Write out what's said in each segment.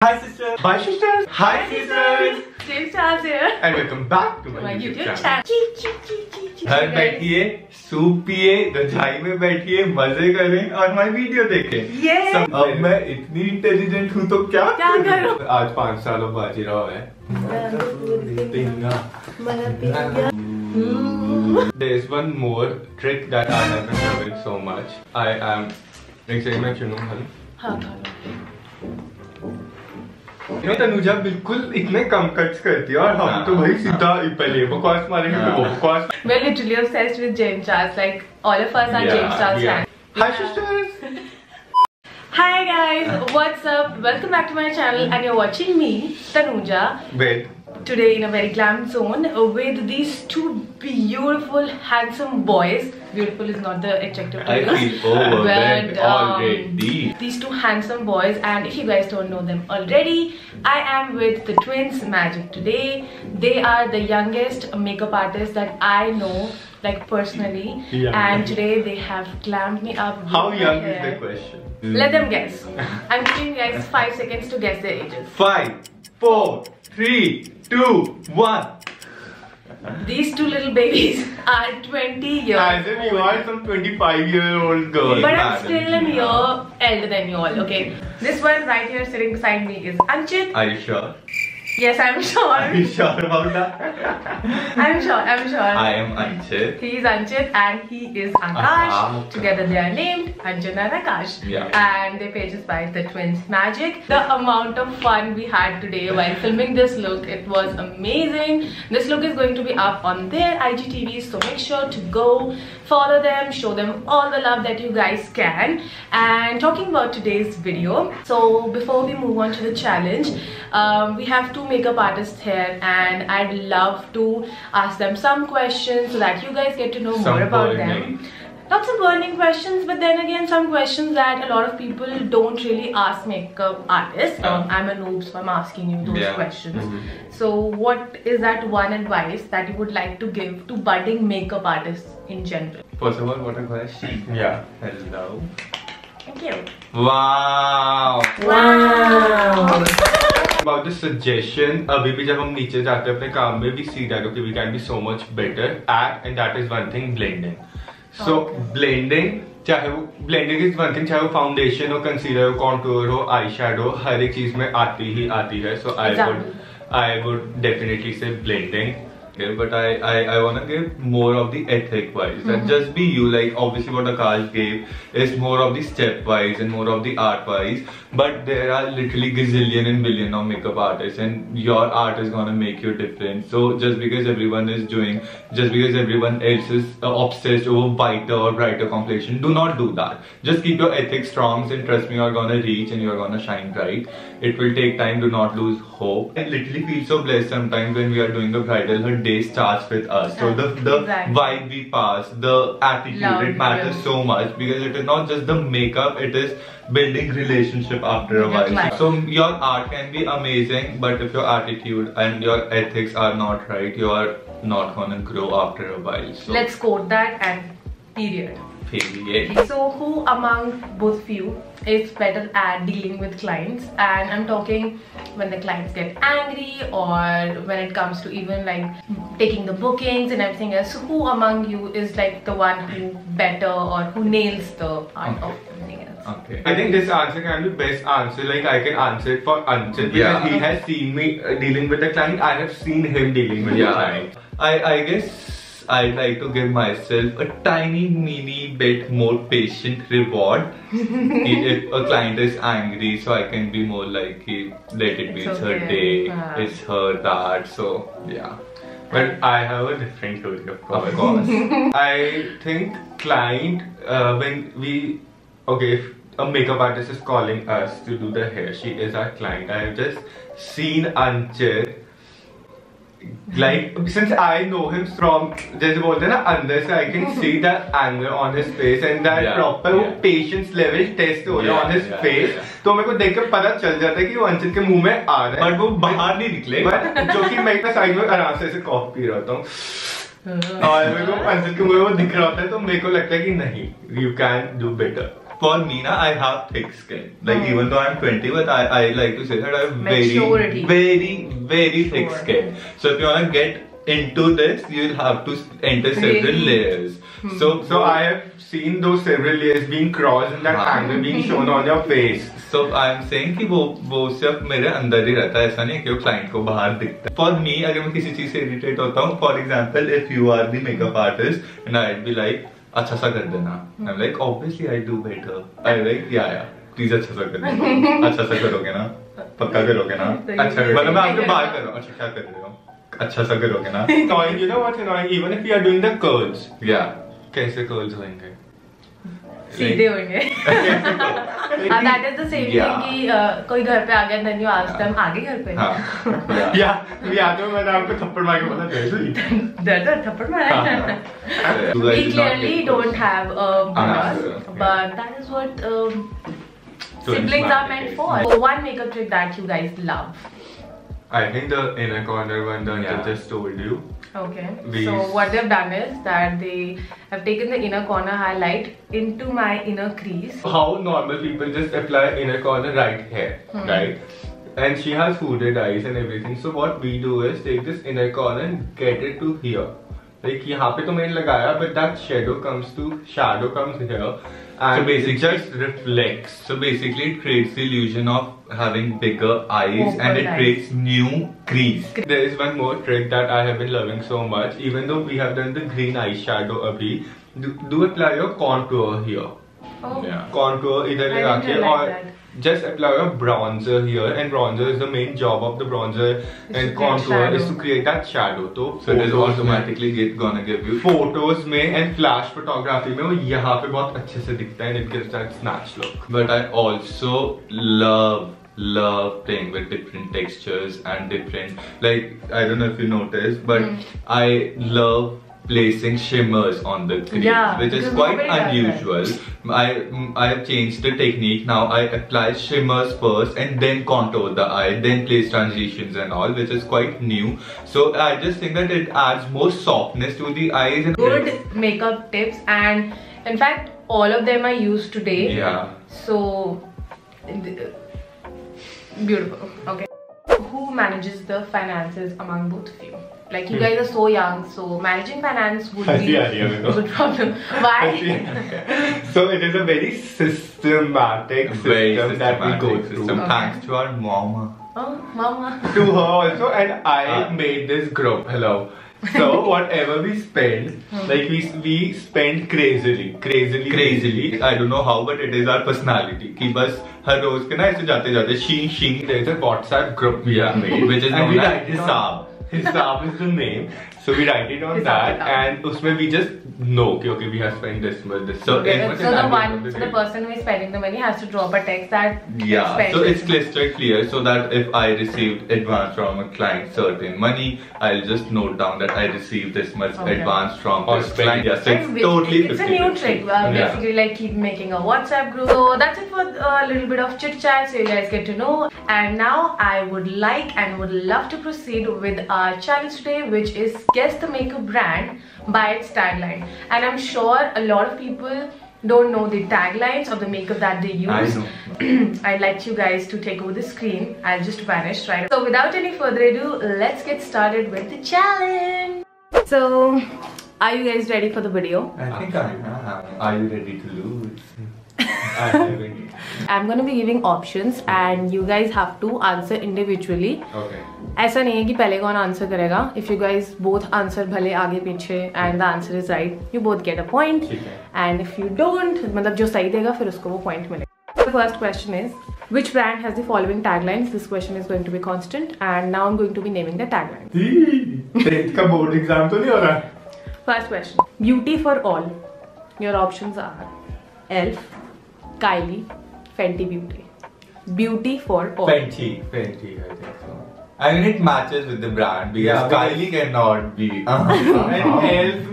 Hi sisters! Bye sisters! Hi sisters! James Charles here. And welcome back to my YouTube channel. घर बैठिए, soup पिए, रजाई में बैठिए, मजे करें और हमारी वीडियो देखें। अब मैं इतनी इंटेलिजेंट हूँ तो क्या करूँ? आज 5 सालों बाजीराव है। There's one more trick that I have been loving so much. I am excited मैं चुनूँ हल। हाँ तनुजा बिल्कुल इतने कम कट्स करती है और हम तो भाई सीधा पहले बकवास मारेंगे तो बकवास। We're literally obsessed with James Charles. Like all of us are James Charles fans. Hi sisters. Hi guys, what's up? Welcome back to my channel, and you're watching me, Tanuja. Wait. Today in a very glam zone with these two beautiful, handsome boys. Beautiful is not the adjective to use. I feel overwhelmed already. These two handsome boys, and if you guys don't know them already, I am with the twins Magic today. They are the youngest makeup artists that I know, like personally, and today they have glammed me up. How young is the question? Let them guess. I'm giving you guys 5 seconds to guess their ages. 5, 4, 3, 2, 1. These two little babies are 20 years As if you are some 25-year-old girl. But I'm still a year elder than you all, okay? This one right here sitting beside me is Anchit. Are you sure? Yes, I'm sure. Are you sure about that? I'm sure. I am Anchit. He is Anchit and he is Akash. Together they are named Anchit and Akash. And their page is by the twins Magic. The amount of fun we had today while filming this look, it was amazing. This look is going to be up on their IGTVs, so make sure to go follow them, show them all the love that you guys can. And talking about today's video, so before we move on to the challenge, we have two makeup artists here and I'd love to ask them some questions so that you guys get to know more about them. Not some burning questions, but then again some questions that a lot of people don't really ask makeup artists. I'm a noob, so I'm asking you those questions. So what is that one advice that you would like to give to budding makeup artists in general? First of all, what a question. Hello. Thank you. Wow. About the suggestion, अभी भी जब हम नीचे जाते हैं अपने काम में, we see that okay, we can be so much better at, and that is one thing, blending. So blending, चाहे वो blending is one thing, चाहे वो foundation हो, concealer हो, contour हो, eyeshadow, हर एक चीज में आती है. So I would definitely say blending. But I want to give more of the ethic wise, that just be you. Like obviously what Akash gave is more of the step wise and more of the art wise, but there are literally gazillion and billion of makeup artists and your art is gonna make you different. So just because everyone is doing, just because everyone else is obsessed over whiter or brighter complexion, do not do that. Just keep your ethics strong and trust me, you're gonna reach and you're gonna shine bright. It will take time, do not lose hope. I literally feel so blessed sometimes when we are doing the bridal, her day starts with us. So the vibe we pass, the attitude, it matters so much because it is not just the makeup, it is building relationship after a while. So your art can be amazing, but if your attitude and your ethics are not right, you are not gonna grow after a while. So let's quote that and period. So who among both of you is better at dealing with clients? And I'm talking when the clients get angry or when it comes to even like taking the bookings and everything else. So who among you is like the one who better or who nails the art of everything else? Okay. I think this answer can be best answer. Like I can answer it for Anchit because he has seen me dealing with the client. I have seen him dealing with the client. I guess I'd like to give myself a tiny mini bit more patient reward if a client is angry, so I can be more like, let it be, it's her day, it's her that, so yeah. But I have a different theory, of course. I think client, when we, if a makeup artist is calling us to do the hair, she is our client. I have just seen Anchit, like since I know him from जैसे बोलते हैं ना अंदर से, I can see that anger on his face and that proper patience level test हो रहा on his face. तो मेरे को देख के पता चल जाता है कि वो अंचित के मुंह में आ रहा है, but वो बाहर नहीं निकले. But जो कि मैं इतना साइड में आराम से ऐसे कॉफ पी रहा हूँ और मेरे को अंचित के मुंह में वो दिख रहा होता है, तो मेरे को लगता है कि नहीं, you can do better. For me, I have thick skin. Like even though I'm 20, but I like to say that I have very thick skin. So if you wanna get into this, you'll have to enter several layers. So I have seen those several layers being crossed and that anger being shown on your face. So I'm saying कि वो सिर्फ मेरे अंदर ही रहता है, ऐसा नहीं कि वो क्लाइंट को बाहर दिखता है. For me, अगर मैं किसी चीज से इरिटेट होता हूँ, for example, if you are the makeup artist and I'd be like, अच्छा सा कर देना. I'm like, obviously I do better. I like, yeah, please अच्छा सा कर देना. अच्छा सा करोगे ना? पक्का करोगे ना? अच्छा, मतलब मैं आपको बात कर रहा हूँ. अच्छा क्या कर रहे हो? अच्छा सा करोगे ना? Annoying, you know what's annoying? Even if we are doing the curls. Yeah. कैसे curls होंगे? सीधे होंगे. That is the same thing कि कोई घर पे आ गया then you ask them आगे घर पे. या तो मैंने आपको थप्पड़ मार के बोला दर्द थप्पड़ मारा. We clearly don't have boss, but that is what siblings are meant for. So one makeup trick that you guys love. I think the inner corner one that I just told you. Okay. So what they've done is that they have taken the inner corner highlight into my inner crease. How normal people just apply inner corner right here, right? And she has hooded eyes and everything. So what we do is take this inner corner and get it to here. Like यहाँ पे तो मैंने लगाया, but that shadow comes here. And so basically it just reflects. So basically it creates the illusion of having bigger eyes and it creates new crease. There is one more trick that I have been loving so much. Even though we have done the green eyeshadow abhi, do apply your contour here. Oh. Yeah. Contour either lagake or just apply your bronzer here, and bronzer is the main job of the bronzer and contour is to create that shadow. So it is automatically gonna give you photos में and flash photography में वो यहाँ पे बहुत अच्छे से दिखता है and it gives that snatch look. But I also love playing with different textures and different, like, I don't know if you noticed, but I love placing shimmers on the crease, which is quite unusual. I have changed the technique now. I apply shimmers first and then contour the eye, then place transitions and all, which is quite new. So I just think that it adds more softness to the eyes. And good makeup tips, and in fact all of them I used today. Yeah. So beautiful. Okay. Who manages the finances among both of you? Like, you guys are so young, so managing finance would be a good problem. Why? So it is a very systematic system that we go through. Thanks to our mama. Oh, mama. To her also, and I made this group. Hello. So whatever we spend, like we spend crazily. I don't know how, but it is our personality. कि बस हर रोज के ना ऐसे जाते शीं. There's a WhatsApp group we have made, which is known as Hisab. Hisab is the name. So we write it on that, and usme we just know okay, we have spent this much. So the person who is spending the money has to drop a text that so it's crystal clear, so that if I received advance from a client certain money, I'll just note down that I received this much advance from this client. Yeah, so it's totally it's a new trick. Basically, like, keep making a WhatsApp group. So that's it for a little bit of chit chat, so you guys get to know. And now I would like and would love to proceed with our challenge today, which is guess the makeup brand by its tagline. And I'm sure a lot of people don't know the taglines of the makeup that they use. I know. I'd like you guys to take over the screen. I'll just vanish right. So without any further ado, let's get started with the challenge. So, are you guys ready for the video? I think I am. Are you ready to lose? I'm gonna be giving options and you guys have to answer individually. Okay. ऐसा नहीं है कि पहले कौन answer करेगा. If you guys both answer भले आगे पीछे and the answer is right, you both get a point. And if you don't, मतलब जो सही देगा फिर उसको वो point मिलेगा. The first question is, which brand has the following taglines? This question is going to be constant, and now I'm going to be naming the taglines. इसका board exam तो नहीं हो रहा. First question, beauty for all. Your options are Elf, Kylie, Fenty Beauty. Beauty for all. Fenty, I think so. I mean, it matches with the brand because Kylie cannot be. And Elf,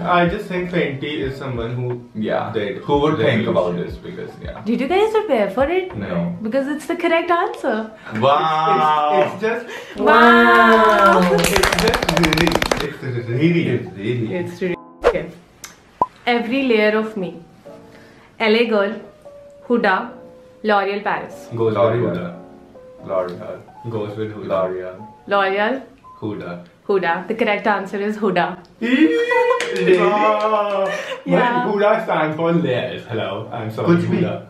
I just think Fenty is someone who who would think about this because Did you guys prepare for it? No. Because it's the correct answer. Wow. It's just wow. It's really. It's really okay. Every layer of me. LA girl, Huda, L'Oreal Paris. Goes with Huda. L'Oreal. Goes with Huda. L'Oreal. L'Oreal, Huda. Huda. The correct answer is Huda. Really? Yeah. Huda stands for layers. Hello, I'm sorry. Could be. Huda.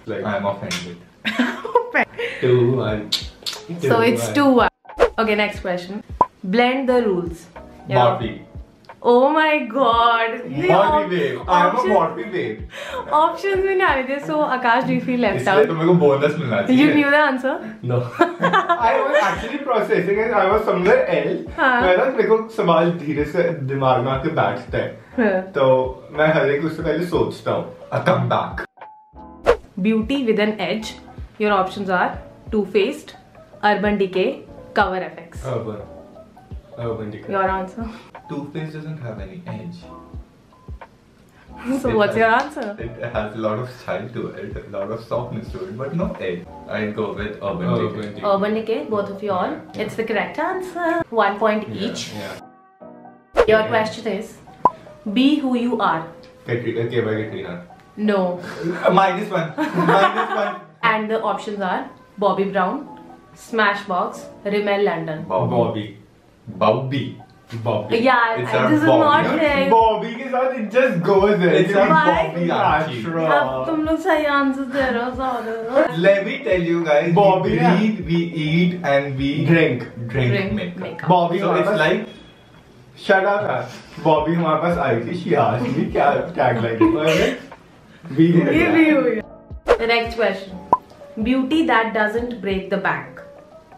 Like, I am offended. 2-1. So it's 2-1. Okay, next question. Blend the rules. Yeah. Morphe. Oh my god. Morphe babe. I'm a Options- Morphe babe. Options में नहीं थे. So Akash, do you feel left इसलिए out? तो मेरे को bonus मिलना You चाहिए. knew the answer? No. I was actually processing it. I was somewhere else. हाँ. मेरे को सवाल धीरे से दिमाग में आके बैठता है. तो मैं हर एक उससे पहले सोचता हूँ. A comeback. Beauty with an edge. Your options are Too Faced, Urban Decay, Cover FX. Urban Decay. Your answer. Too Faced doesn't have any edge. So what's your answer? It has a lot of style to it, a lot of softness to it, but no edge. I'd go with Urban Decay. Urban Decay, both of you all. It's the correct answer. 1 point each. Yeah. Your question is, be who you are. Katrina. No. -1. -1. And the options are Bobby Brown, Smashbox, Rimmel London. Bobby. Bobby. Yeah, It's this our is Bobby, not no? fair. Bobby के साथ it just goes there. It's our Why? Bobby Archie. अब तुम लोग सही answer दे रहे हो सारे. Let me tell you guys, Bobby, we breathe, we eat, and we Drink. Drink makeup. makeup. Bobby So हमारे it's pass- like Shut up, man. Bobby हमारे पास आई थी. She asked me क्या tagline है. We did Give that. you. The next question. Beauty that doesn't break the bank.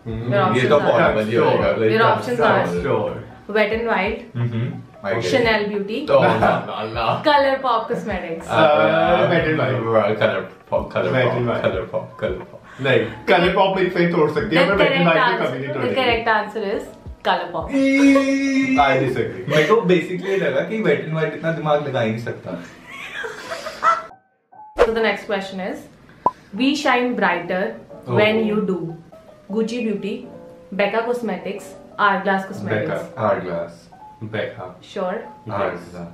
Your ये तो options are possible ही होगा. like Your that's options are- possible. Sure. Wet n Wild, I get it. Chanel Beauty, Oh, la. Color Pop Cosmetics. Wet n Wild. Color pop. Wet n Wild. Color pop. नहीं, color pop में से तोड़ सकती The है, पर wet n correct wild answer, कभी नहीं the तोड़ेगी. correct answer is Color Pop. I disagree. मेरे को बेसिकली लगा कि वेट एंड वाइट इतना दिमाग लगा ही नहीं सकता. So the next question is, we shine brighter when you do. Gucci Beauty, Becca Cosmetics, Hourglass Cosmetics. Hourglass. Becca. Sure, Hourglass.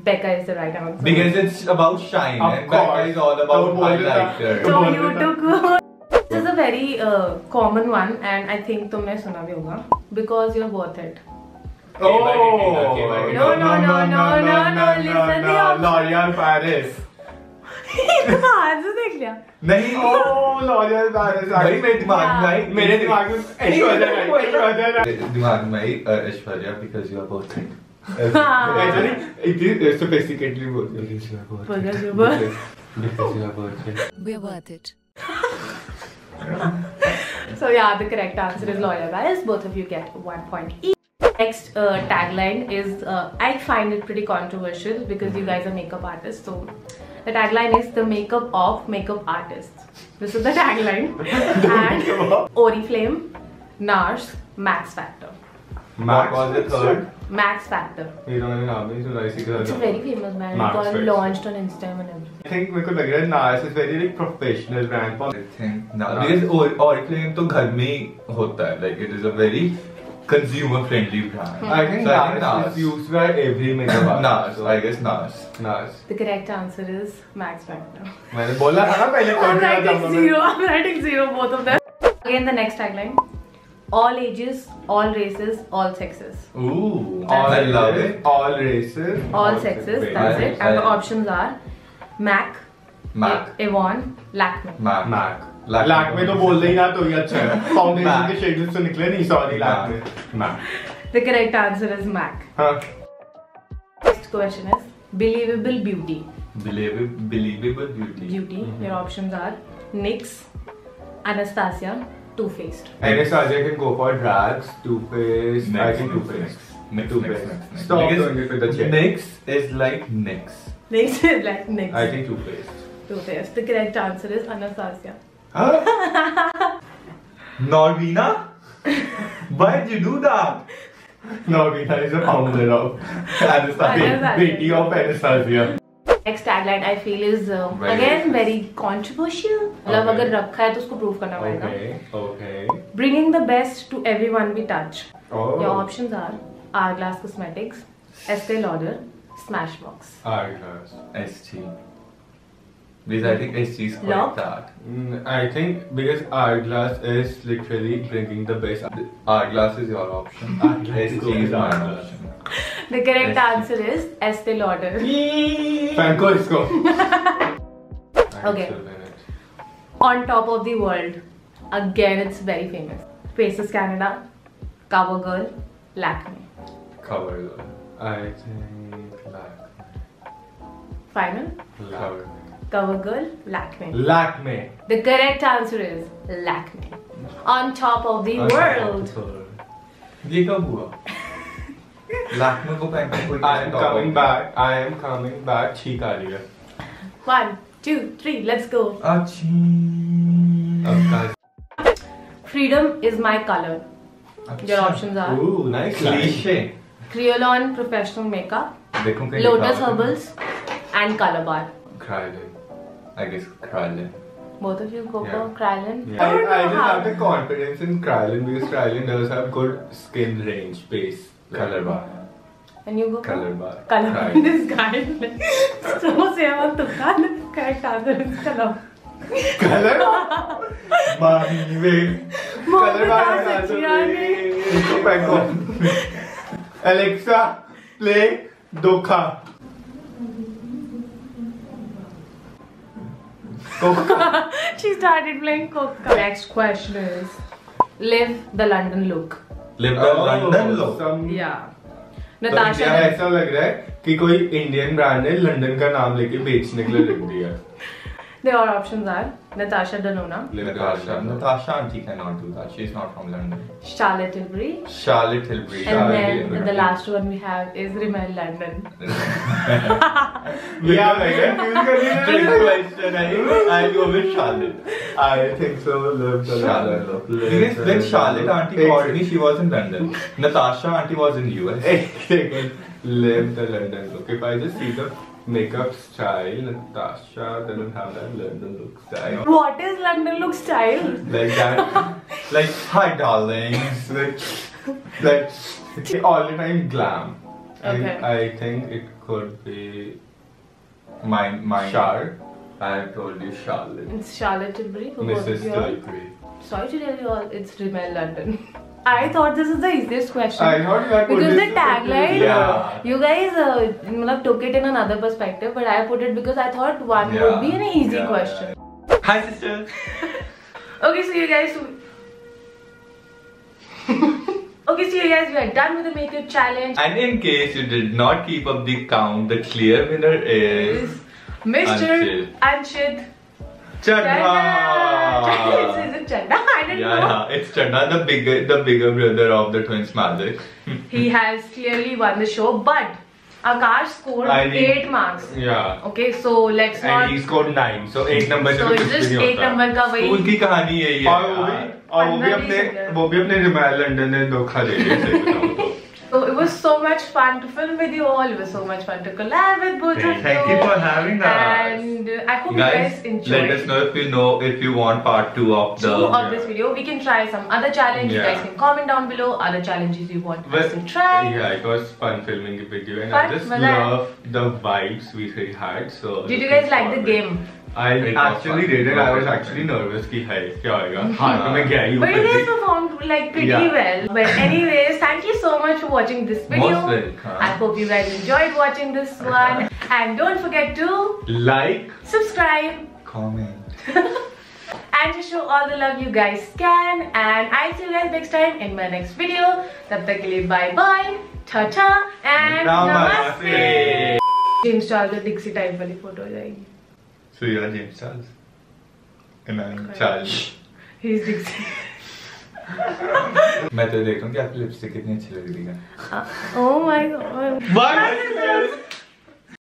Becca is the right answer. Because it's about shine Of and Becca course. is all about Don't bother that. highlighter. So Come you on, took. This is a very common one, and I think तुमने सुना भी होगा. Because you're worth it. Oh! No, listen the option. L'Oreal Paris. हाँ, जो देख लिया. नहीं. Oh, L'Oreal Paris. भाई मेरे दिमाग में आई. मेरे दिमाग में ऐश्वर्या राय. दिमाग में आई Aishwarya because you are both it. Actually, it is sophisticatedly both. Because you're worth it. Because you are both. We're worth it. So yeah, the correct answer is L'Oreal Paris. Both of you get 1 point each. Next tagline is, I find it pretty controversial because you guys are makeup artists. So the tagline is the makeup of makeup artists. This is the tagline. And Oriflame, NARS, Max Factor. What was the third? Max Factor. इन्होंने नाम नहीं सुना इसी के साथ. It's a very famous brand. Max It got Factor. launched on Instagram and everything. I think मेरे को लग रहा है NARS is very like professional brand for. I think now because Oriflame तो घर में ही होता है. Like it is a very consumer friendly brand. I think So NARS is used by every makeup artist. NARS. So, I guess NARS. NARS. The correct answer is Max Factor. मैंने बोला था ना पहले I'm कौन सा writing था zero. I'm writing zero, both of them. Again, the next tagline. All ages, all races, all sexes. Ooh, All I love it. All races. All sexes, that's it. And the options are MAC, Mac. Avon, Lakme. Mac. Mac. Lakme तो बोल देना तो ही अच्छा है. Foundation के shades तो निकले नहीं. Sorry, Lakme. Mac. The correct answer is MAC. हाँ. Next question is Believable Beauty. Believable beauty. Beauty. Your options are NYX, Anastasia, Too Faced. Anastasia can go for drags, Too Faced. I think Too Faced. Next. Too Faced. Stop Because doing it with the check. NYX is like NYX. NYX is like NYX. I think Too Faced. Too Faced. The correct answer is Anastasia. Huh? Norvina? Why did you do that? Norvina is a founder of Anastasia. Beauty of Anastasia. Next tagline I feel is again very controversial. मतलब Okay. अगर रखा है तो उसको prove करना पड़ेगा. Okay. Bringing the best to everyone we touch. Oh. Your options are Hourglass Cosmetics, Estee Lauder, Smashbox. Hourglass. ST. Because I think SG is quite Lock? that. I think because Hourglass is literally bringing the best. Hourglass is your option. SG is my option. The correct answer is Estee Lauder. Francisco. Okay. On top of the world, again it's very famous. Faces Canada, CoverGirl, Lakme. CoverGirl. I think Lakme. Final? Cover. CoverGirl, Lakme. Lakme. The correct answer is Lakme. On top of the world. ये कब हुआ? Lakme को पहन के कोई I am coming back. I am coming back. छींक आ रही है. 1, 2, 3, let's go. Freedom is my color. Your options are Ooh, nice. Cliche. Kryolan Professional Makeup, देखो कहीं Lotus लिखा हुआ है। Herbals, and Color Bar. Krylon. I guess Krylon. Both of you go Yeah. for Kryolan. Yeah. I just have the confidence in Krylon because Krylon does have good skin range base. Color bar. And you go for Color bar. Color Bar. Krylon. This guy. So say about the correct answer is Color. Color bar? Mommy, wait. Color bar is also great. इसको फेंको. Alexa, play Dokha. Coca. She started playing Coca. Next question is live the London look. Live the London look. Yeah. तो Natasha. क्या ऐसा लग रहा है कि कोई इंडियन ब्रांड ने लंदन का नाम लेके बेचने के लिए लिख दिया. Their options are Natasha Denona, Natasha auntie cannot do that. She's not from London. Charlotte Tilbury, Charlotte Tilbury. and then the last one we have is Rimmel London. Yeah, like Trick question. I'll go with Charlotte. I think so. Live the Charlotte. London. Because when Charlotte auntie called me, she was in London. Natasha auntie was in US. Live the London look. If I just see the makeup style, Natasha doesn't have that London look style. What is London look style? Like that, Like, hi darlings. like all the time glam. Okay. I think it could be My Char. I have told you Charlotte. It's Charlotte Tilbury for both Mrs. of you all. Tilbury. Sorry to tell you all, it's Rimmel London. I thought this is the easiest question. I thought that would Because be the tagline, Yeah. you guys took it in another perspective, but I put it because I thought one would be an easy Yeah. question. Hi sister. Okay, so you guys, we are done with the makeup challenge. And in case you did not keep up the count, the clear winner is Mr. Anshid. Anshid. Chadha. Is it Chadha? I didn't know. Yeah, it's Chadha, the bigger brother of the twins magic. He has clearly won the show, but Akash scored 8 marks. Yeah. Okay, so let's not. And he scored 9. So 8 number So it's just 8 number का वही. उनकी कहानी यही है. और वो भी अपने रिमाइल लंदन ने धोखा दे दिया सही बताऊं तो. So it was so much fun to film with you all. It was so much fun to collab with both of you. Thank you for having us. And I hope you guys enjoyed. Let us know if you want part 2 of the this video. We can try some other challenge. You Yeah. guys can comment down below other challenges you want us to try. Yeah, it was fun filming the video and Fun, I just maza आया? love the vibes we had. So Did you guys like the game? I It was actually fun. did it. It I was was fun. actually nervous कि है क्या होएगा. हाँ तो मैं गया ही But you guys ऊपर. performed like pretty Yeah. well. But anyways, thank you so much for watching this video. Most welcome. I hope you guys enjoyed watching this one. And don't forget to Like. subscribe comment. and to show all the love you guys can. And I'll see you guys next time in my next video. Tab tak ke liye bye bye, ta ta, and Namaste. namaste. James Charles the Dixie type वाली photo हो जाएगी. So you are James Charles. And I'm Charles. He's Dixie. मैं तो देख रहा हूँ कि आपकी लिपस्टिक कितनी अच्छी लग रही है. Oh my god. Bye.